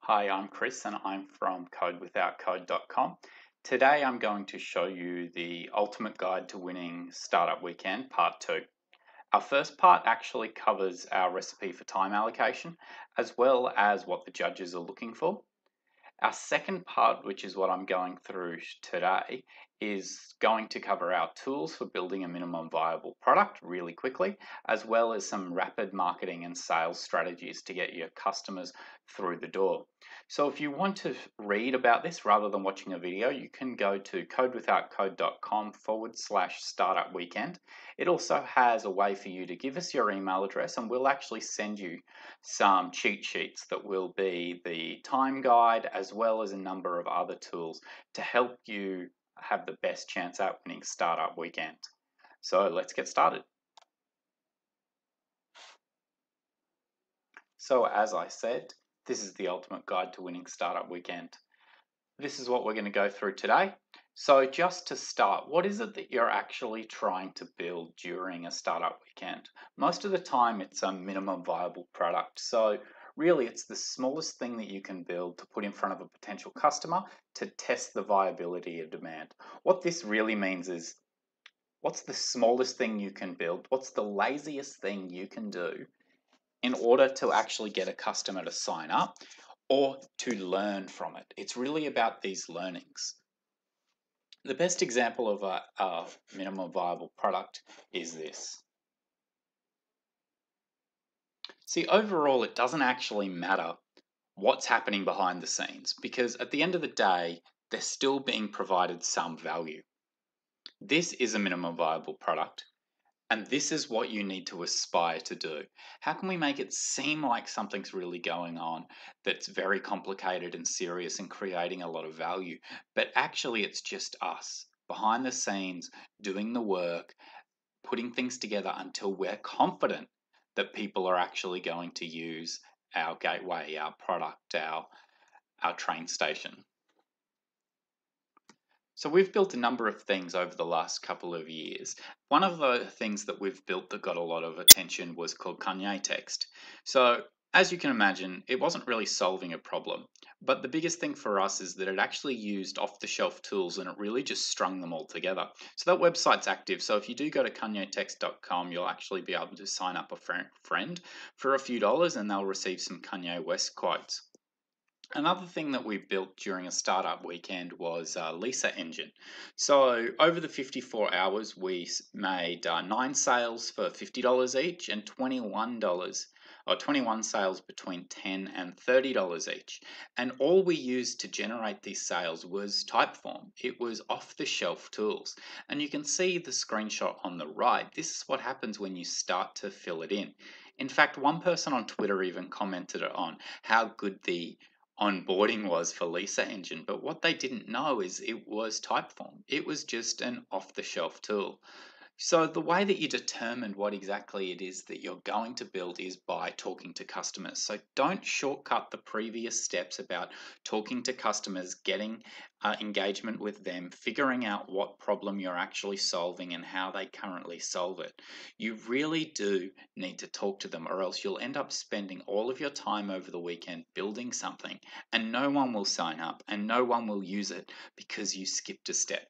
Hi, I'm Chris and I'm from codewithoutcode.com. Today I'm going to show you the ultimate guide to winning Startup Weekend Part 2. Our first part actually covers our recipe for time allocation as well as what the judges are looking for. Our second part, which is what I'm going through today, is going to cover our tools for building a minimum viable product really quickly, as well as some rapid marketing and sales strategies to get your customers through the door. So if you want to read about this rather than watching a video, you can go to codewithoutcode.com/startup weekend. It also has a way for you to give us your email address and we'll actually send you some cheat sheets that will be the time guide as well as a number of other tools to help you have the best chance at winning Startup Weekend. So let's get started. So as I said, this is the ultimate guide to winning Startup Weekend. This is what we're going to go through today. So just to start, what is it that you're actually trying to build during a startup weekend? Most of the time it's a minimum viable product. So really it's the smallest thing that you can build to put in front of a potential customer to test the viability of demand. What this really means is what's the smallest thing you can build? What's the laziest thing you can do in order to actually get a customer to sign up or to learn from it? It's really about these learnings. The best example of a minimum viable product is this. See, overall, it doesn't actually matter what's happening behind the scenes because at the end of the day, they're still being provided some value. This is a minimum viable product, and this is what you need to aspire to do. How can we make it seem like something's really going on that's very complicated and serious and creating a lot of value, but actually it's just us behind the scenes doing the work, putting things together until we're confident that people are actually going to use our gateway, our product, our train station. So we've built a number of things over the last couple of years. One of the things that we've built that got a lot of attention was called Kanye Text. So as you can imagine, it wasn't really solving a problem. But the biggest thing for us is that it actually used off-the-shelf tools and it really just strung them all together. So that website's active. So if you do go to kanyetext.com, you'll actually be able to sign up a friend for a few dollars and they'll receive some Kanye West quotes. Another thing that we built during a startup weekend was Lisa Engine. So over the 54 hours, we made 9 sales for $50 each and $21 or 21 sales between $10 and $30 each. And all we used to generate these sales was Typeform. It was off-the-shelf tools. And you can see the screenshot on the right. This is what happens when you start to fill it in. In fact, one person on Twitter even commented on how good the onboarding was for Lisa Engine, but what they didn't know is it was Typeform. It was just an off-the-shelf tool. So the way that you determine what exactly it is that you're going to build is by talking to customers. So don't shortcut the previous steps about talking to customers, getting engagement with them, figuring out what problem you're actually solving and how they currently solve it. You really do need to talk to them or else you'll end up spending all of your time over the weekend building something and no one will sign up and no one will use it because you skipped a step.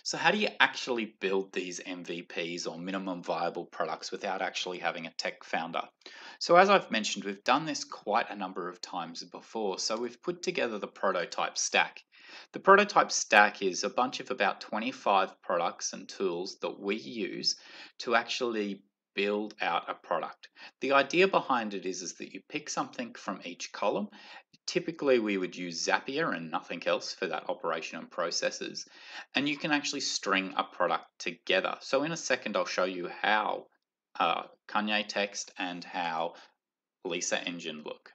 So how do you actually build these MVPs or minimum viable products without actually having a tech founder? So as I've mentioned, we've done this quite a number of times before. So we've put together the prototype stack. The prototype stack is a bunch of about 25 products and tools that we use to actually build out a product. The idea behind it is that you pick something from each column. Typically, we would use Zapier and nothing else for that operation and processes. And you can actually string a product together. So in a second, I'll show you how Kanye Text and how Lisa Engine look.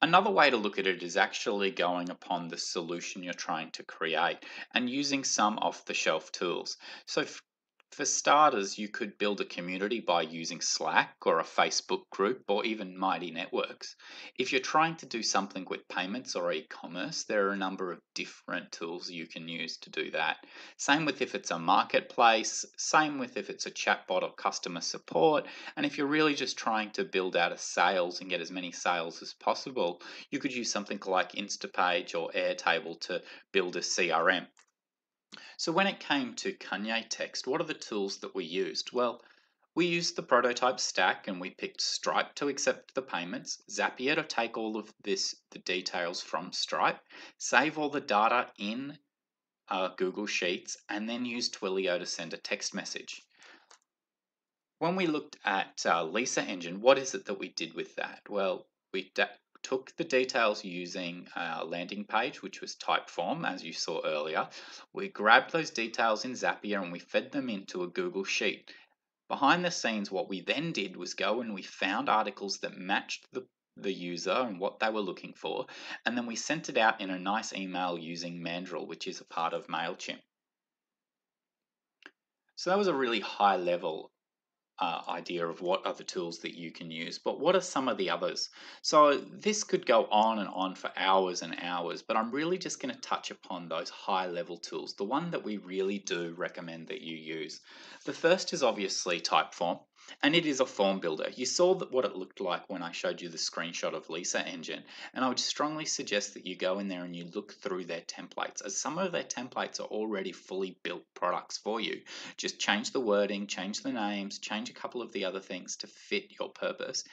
Another way to look at it is actually going upon the solution you're trying to create and using some off-the-shelf tools. So For starters, you could build a community by using Slack or a Facebook group or even Mighty Networks. If you're trying to do something with payments or e-commerce, there are a number of different tools you can use to do that. Same with if it's a marketplace, same with if it's a chatbot or customer support, and if you're really just trying to build out a sales and get as many sales as possible, you could use something like Instapage or Airtable to build a CRM. So when it came to Kanye Text, what are the tools that we used? Well, we used the prototype stack and we picked Stripe to accept the payments, Zapier to take all of the details from Stripe, save all the data in Google Sheets, and then use Twilio to send a text message. When we looked at Lisa Engine, what is it that we did with that? Well, we took the details using our landing page, which was Typeform, as you saw earlier. We grabbed those details in Zapier and we fed them into a Google Sheet. Behind the scenes, what we then did was go and we found articles that matched the user and what they were looking for, and then we sent it out in a nice email using Mandrill, which is a part of MailChimp. So that was a really high level idea of what are the tools that you can use, but what are some of the others? So this could go on and on for hours and hours, but I'm really just going to touch upon those high level tools, the one that we really do recommend that you use. The first is obviously Typeform, and it is a form builder. You saw what it looked like when I showed you the screenshot of Lisa Engine, and I would strongly suggest that you go in there and you look through their templates, as some of their templates are already fully built products for you. Just change the wording, change the names, change a couple of the other things to fit your purpose,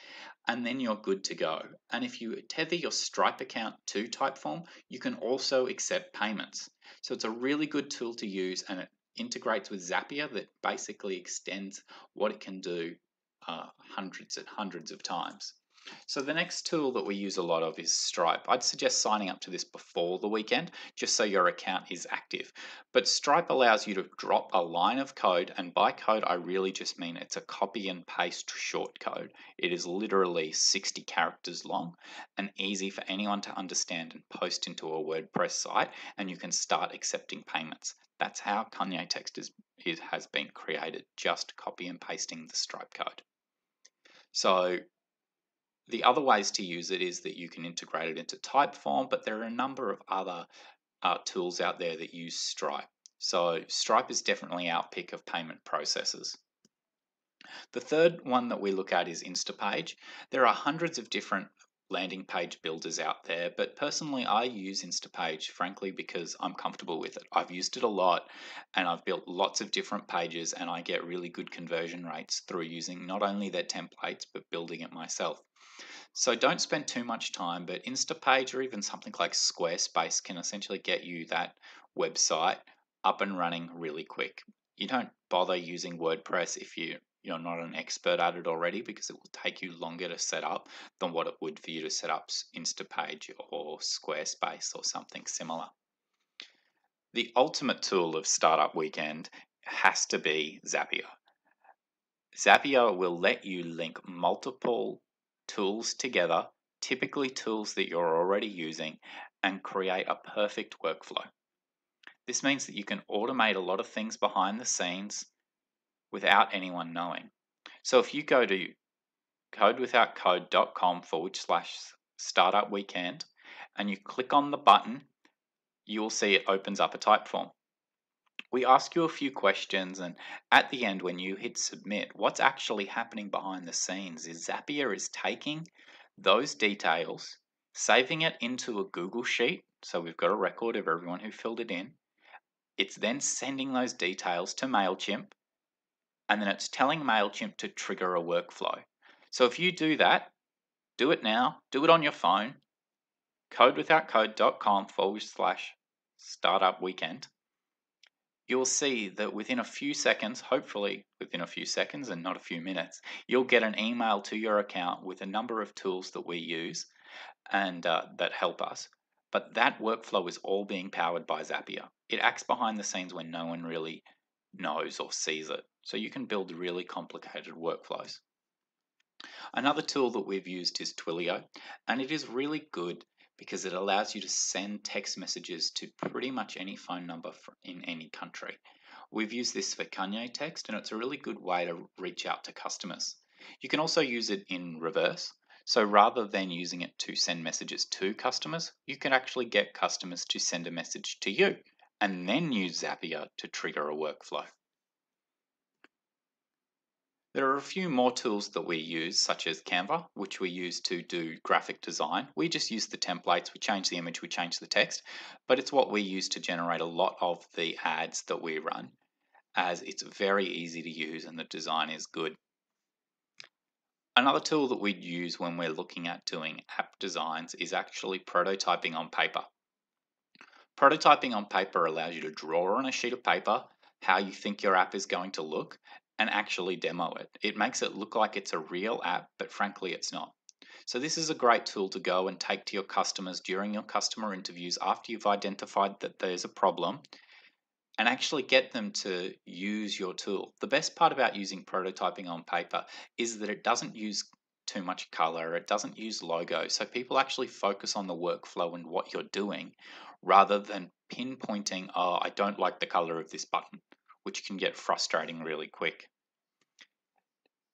and then you're good to go. And if you tether your Stripe account to Typeform, you can also accept payments. So it's a really good tool to use, and it integrates with Zapier that basically extends what it can do hundreds and hundreds of times. So the next tool that we use a lot of is Stripe. I'd suggest signing up to this before the weekend, just so your account is active. But Stripe allows you to drop a line of code, and by code I really just mean it's a copy and paste short code. It is literally 60 characters long and easy for anyone to understand and post into a WordPress site, and you can start accepting payments. That's how Kanye Text has been created, just copy and pasting the Stripe code. So the other ways to use it is that you can integrate it into Typeform, but there are a number of other tools out there that use Stripe. So Stripe is definitely our pick of payment processors. The third one that we look at is Instapage. There are hundreds of different landing page builders out there, but personally I use Instapage frankly because I'm comfortable with it. I've used it a lot and I've built lots of different pages, and I get really good conversion rates through using not only their templates but building it myself. So don't spend too much time, but Instapage or even something like Squarespace can essentially get you that website up and running really quick. You don't bother using WordPress if you're not an expert at it already, because it will take you longer to set up than what it would for you to set up Instapage or Squarespace or something similar. The ultimate tool of Startup Weekend has to be Zapier. Zapier will let you link multiple tools together, typically tools that you're already using, and create a perfect workflow. This means that you can automate a lot of things behind the scenes without anyone knowing. So if you go to codewithoutcode.com/startup weekend and you click on the button, you will see it opens up a Typeform. We ask you a few questions, and at the end, when you hit submit, what's actually happening behind the scenes is Zapier is taking those details, saving it into a Google Sheet. So we've got a record of everyone who filled it in. It's then sending those details to MailChimp, and then it's telling MailChimp to trigger a workflow. So if you do that, do it now, do it on your phone, codewithoutcode.com/startup weekend. You'll see that within a few seconds, hopefully within a few seconds and not a few minutes, you'll get an email to your account with a number of tools that we use and that help us. But that workflow is all being powered by Zapier. It acts behind the scenes when no one really knows or sees it. So you can build really complicated workflows. Another tool that we've used is Twilio, and it is really good because it allows you to send text messages to pretty much any phone number in any country. We've used this for Kanye text, and it's a really good way to reach out to customers. You can also use it in reverse. So rather than using it to send messages to customers, you can actually get customers to send a message to you and then use Zapier to trigger a workflow. There are a few more tools that we use, such as Canva, which we use to do graphic design. We just use the templates, we change the image, we change the text, but it's what we use to generate a lot of the ads that we run, as it's very easy to use and the design is good. Another tool that we'd use when we're looking at doing app designs is actually prototyping on paper. Prototyping on paper allows you to draw on a sheet of paper how you think your app is going to look and actually demo it. It makes it look like it's a real app, but frankly, it's not. So, this is a great tool to go and take to your customers during your customer interviews after you've identified that there's a problem and actually get them to use your tool. The best part about using prototyping on paper is that it doesn't use too much color, it doesn't use logos, so people actually focus on the workflow and what you're doing rather than pinpointing, oh, I don't like the color of this button, which can get frustrating really quick.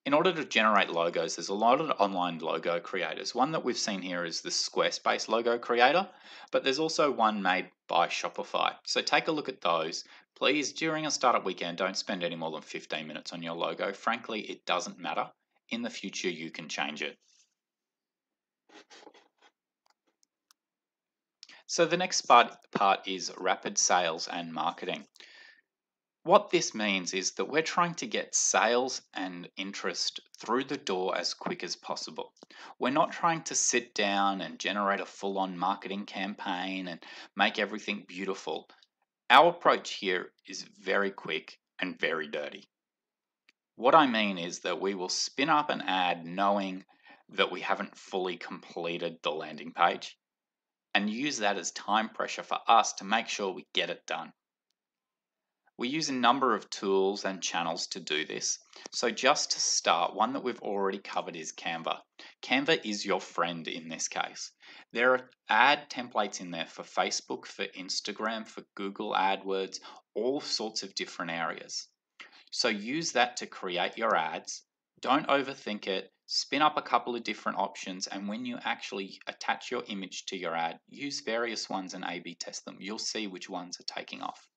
In order to generate logos, there's a lot of online logo creators. One that we've seen here is the Squarespace logo creator, but there's also one made by Shopify. So take a look at those. Please, during a startup weekend, don't spend any more than 15 minutes on your logo. Frankly, it doesn't matter. In the future, you can change it. So the next part is rapid sales and marketing. What this means is that we're trying to get sales and interest through the door as quick as possible. We're not trying to sit down and generate a full on marketing campaign and make everything beautiful. Our approach here is very quick and very dirty. What I mean is that we will spin up an ad knowing that we haven't fully completed the landing page and use that as time pressure for us to make sure we get it done. We use a number of tools and channels to do this. So just to start, one that we've already covered is Canva. Canva is your friend in this case. There are ad templates in there for Facebook, for Instagram, for Google AdWords, all sorts of different areas. So use that to create your ads. Don't overthink it. Spin up a couple of different options, and when you actually attach your image to your ad, use various ones and A/B test them. You'll see which ones are taking off.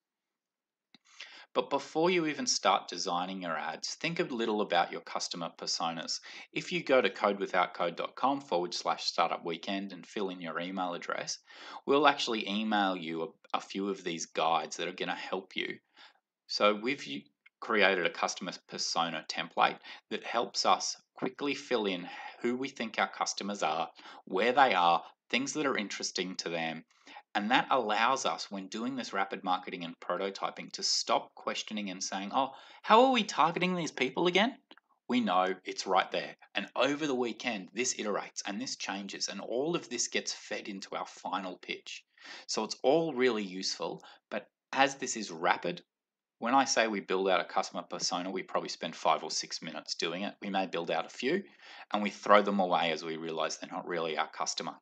But before you even start designing your ads, think a little about your customer personas. If you go to codewithoutcode.com/startup weekend and fill in your email address, we'll actually email you a few of these guides that are going to help you. So we've created a customer persona template that helps us quickly fill in who we think our customers are, where they are, things that are interesting to them, and that allows us, when doing this rapid marketing and prototyping, to stop questioning and saying, oh, how are we targeting these people again? We know it's right there. And over the weekend, this iterates and this changes, and all of this gets fed into our final pitch. So it's all really useful, but as this is rapid, when I say we build out a customer persona, we probably spend 5 or 6 minutes doing it. We may build out a few and we throw them away as we realize they're not really our customer.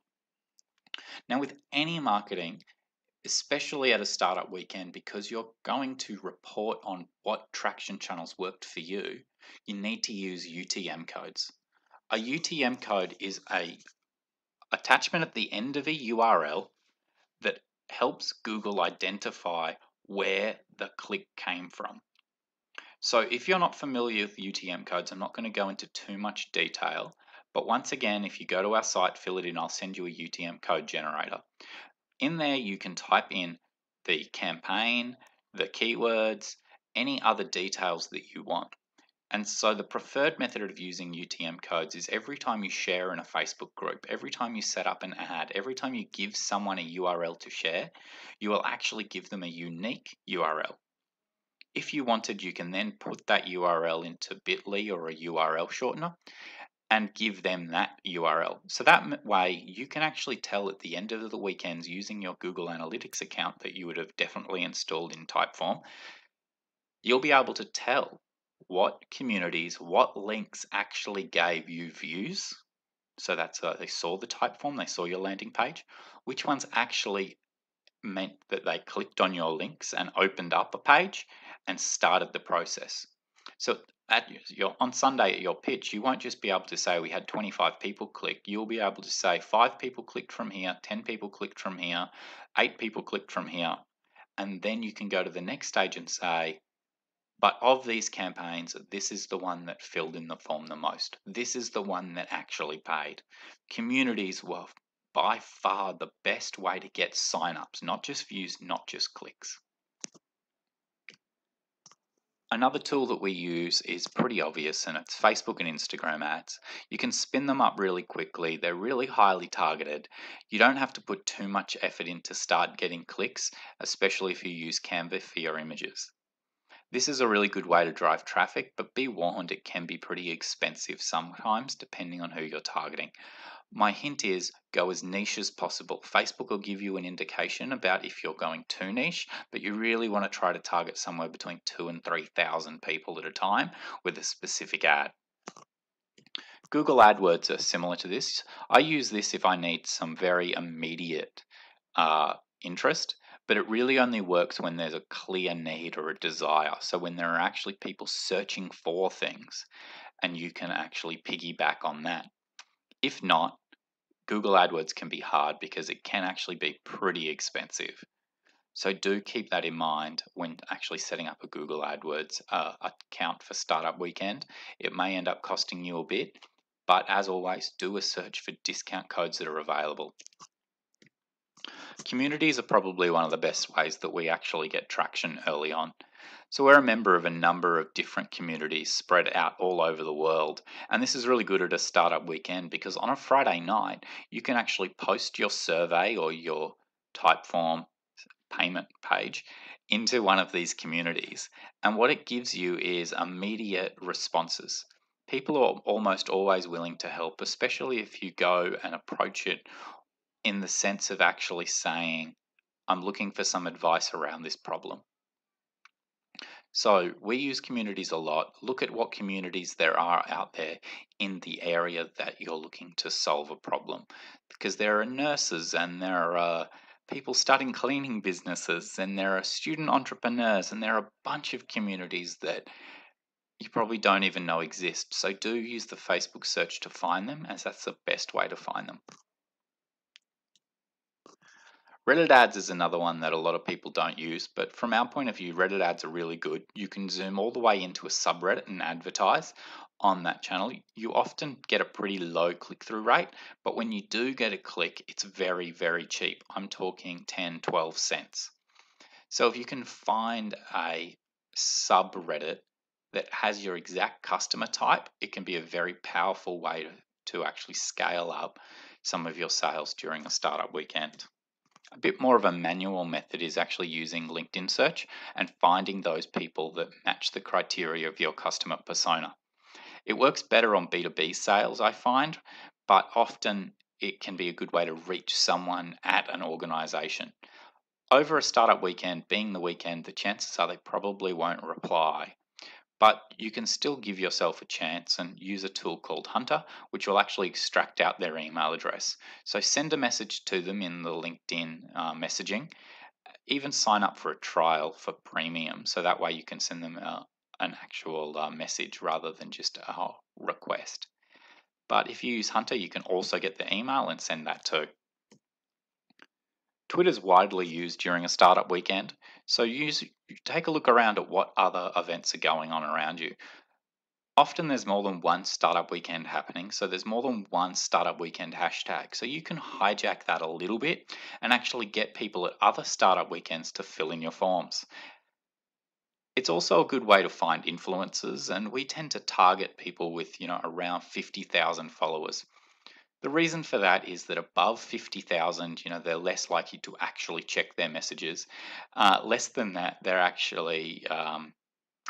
Now, with any marketing, especially at a startup weekend, because you're going to report on what traction channels worked for you, you need to use UTM codes. A UTM code is a attachment at the end of a URL that helps Google identify where the click came from. So if you're not familiar with UTM codes, I'm not going to go into too much detail, but once again, if you go to our site, fill it in, I'll send you a UTM code generator. In there, you can type in the campaign, the keywords, any other details that you want. And so the preferred method of using UTM codes is every time you share in a Facebook group, every time you set up an ad, every time you give someone a URL to share, you will actually give them a unique URL. If you wanted, you can then put that URL into Bitly or a URL shortener and give them that URL. So that way you can actually tell at the end of the weekends using your Google Analytics account that you would have definitely installed in Typeform, you'll be able to tell what communities, what links actually gave you views. So that's they saw the Typeform, they saw your landing page, which ones actually meant that they clicked on your links and opened up a page, and started the process. So on Sunday at your pitch, you won't just be able to say we had 25 people click. You'll be able to say 5 people clicked from here, 10 people clicked from here, 8 people clicked from here. And then you can go to the next stage and say, but of these campaigns, this is the one that filled in the form the most. This is the one that actually paid. Communities were by far the best way to get signups, not just views, not just clicks. Another tool that we use is pretty obvious, and it's Facebook and Instagram ads. You can spin them up really quickly. They're really highly targeted. You don't have to put too much effort in to start getting clicks, especially if you use Canva for your images. This is a really good way to drive traffic, but be warned it can be pretty expensive sometimes depending on who you're targeting. My hint is go as niche as possible. Facebook will give you an indication about if you're going too niche, but you really want to try to target somewhere between 2,000 and 3,000 people at a time with a specific ad. Google AdWords are similar to this. I use this if I need some very immediate interest, but it really only works when there's a clear need or a desire. So when there are actually people searching for things and you can actually piggyback on that. If not, Google AdWords can be hard because it can actually be pretty expensive. So do keep that in mind when actually setting up a Google AdWords account for Startup Weekend. It may end up costing you a bit, but as always, do a search for discount codes that are available. Communities are probably one of the best ways that we actually get traction early on. So we're a member of a number of different communities spread out all over the world. And this is really good at a startup weekend because on a Friday night, you can actually post your survey or your Typeform payment page into one of these communities. And what it gives you is immediate responses. People are almost always willing to help, especially if you go and approach it in the sense of actually saying, I'm looking for some advice around this problem. So we use communities a lot. Look at what communities there are out there in the area that you're looking to solve a problem. Because there are nurses and there are people starting cleaning businesses and there are student entrepreneurs and there are a bunch of communities that you probably don't even know exist. So do use the Facebook search to find them, as that's the best way to find them. Reddit ads is another one that a lot of people don't use, but from our point of view, Reddit ads are really good. You can zoom all the way into a subreddit and advertise on that channel. You often get a pretty low click-through rate, but when you do get a click, it's very, very cheap. I'm talking 10, 12 cents. So if you can find a subreddit that has your exact customer type, it can be a very powerful way to actually scale up some of your sales during a startup weekend. A bit more of a manual method is actually using LinkedIn search and finding those people that match the criteria of your customer persona. It works better on B2B sales, I find, but often it can be a good way to reach someone at an organization. Over a startup weekend, being the weekend, the chances are they probably won't reply. But you can still give yourself a chance and use a tool called Hunter, which will actually extract out their email address. So send a message to them in the LinkedIn messaging. Even sign up for a trial for premium, so that way you can send them an actual message rather than just a request. But if you use Hunter, you can also get the email and send that too. Twitter is widely used during a startup weekend, so take a look around at what other events are going on around you. Often there's more than one startup weekend happening, so there's more than one startup weekend hashtag. So you can hijack that a little bit and actually get people at other startup weekends to fill in your forms. It's also a good way to find influencers, and we tend to target people with, around 50,000 followers. The reason for that is that above 50,000, they're less likely to actually check their messages. Less than that, they're actually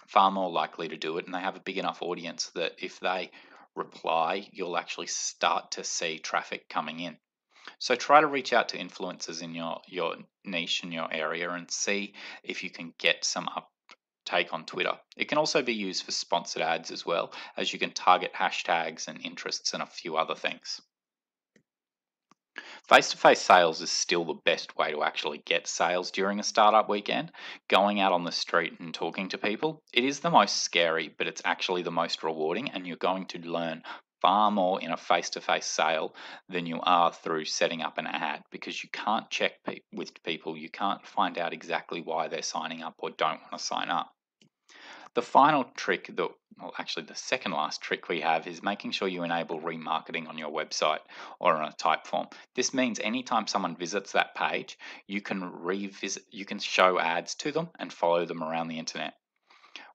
far more likely to do it, and they have a big enough audience that if they reply, you'll actually start to see traffic coming in. So try to reach out to influencers in your niche in your area and see if you can get some uptake on Twitter. It can also be used for sponsored ads as well, as you can target hashtags and interests and a few other things. Face-to-face sales is still the best way to actually get sales during a startup weekend. Going out on the street and talking to people, it is the most scary, but it's actually the most rewarding, and you're going to learn far more in a face-to-face sale than you are through setting up an ad, because you can't check with people, you can't find out exactly why they're signing up or don't want to sign up. The final trick that, well, actually, the second last trick we have is making sure you enable remarketing on your website or on a type form. This means anytime someone visits that page, you can show ads to them and follow them around the internet.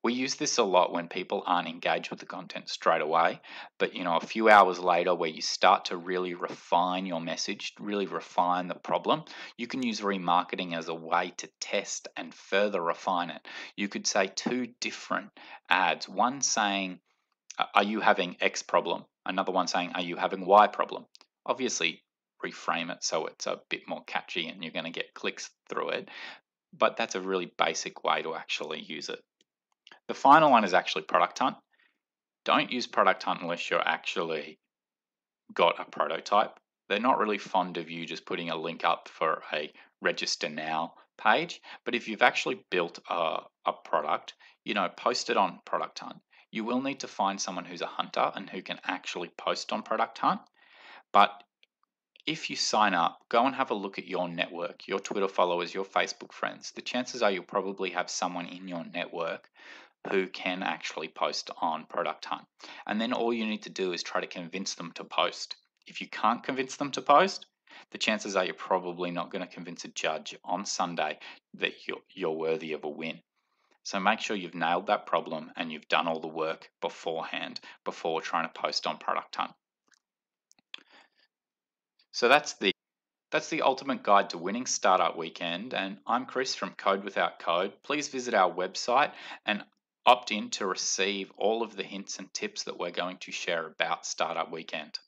We use this a lot when people aren't engaged with the content straight away, but a few hours later, where you start to really refine your message, really refine the problem, you can use remarketing as a way to test and further refine it. You could say two different ads, one saying, Are you having X problem? Another one saying, Are you having Y problem? Obviously, reframe it so it's a bit more catchy and you're going to get clicks through it, but that's a really basic way to actually use it. The final one is actually Product Hunt. Don't use Product Hunt unless you're actually got a prototype. They're not really fond of you just putting a link up for a register now page. But if you've actually built a product, post it on Product Hunt. You will need to find someone who's a hunter and who can actually post on Product Hunt. But if you sign up, go and have a look at your network, your Twitter followers, your Facebook friends. The chances are you'll probably have someone in your network who can actually post on Product Hunt. And then all you need to do is try to convince them to post. If you can't convince them to post, the chances are you're probably not going to convince a judge on Sunday that you're worthy of a win. So make sure you've nailed that problem and you've done all the work beforehand before trying to post on Product Hunt. So that's the ultimate guide to winning Startup Weekend, and I'm Chris from Code Without Code. Please visit our website and opt in to receive all of the hints and tips that we're going to share about Startup Weekend.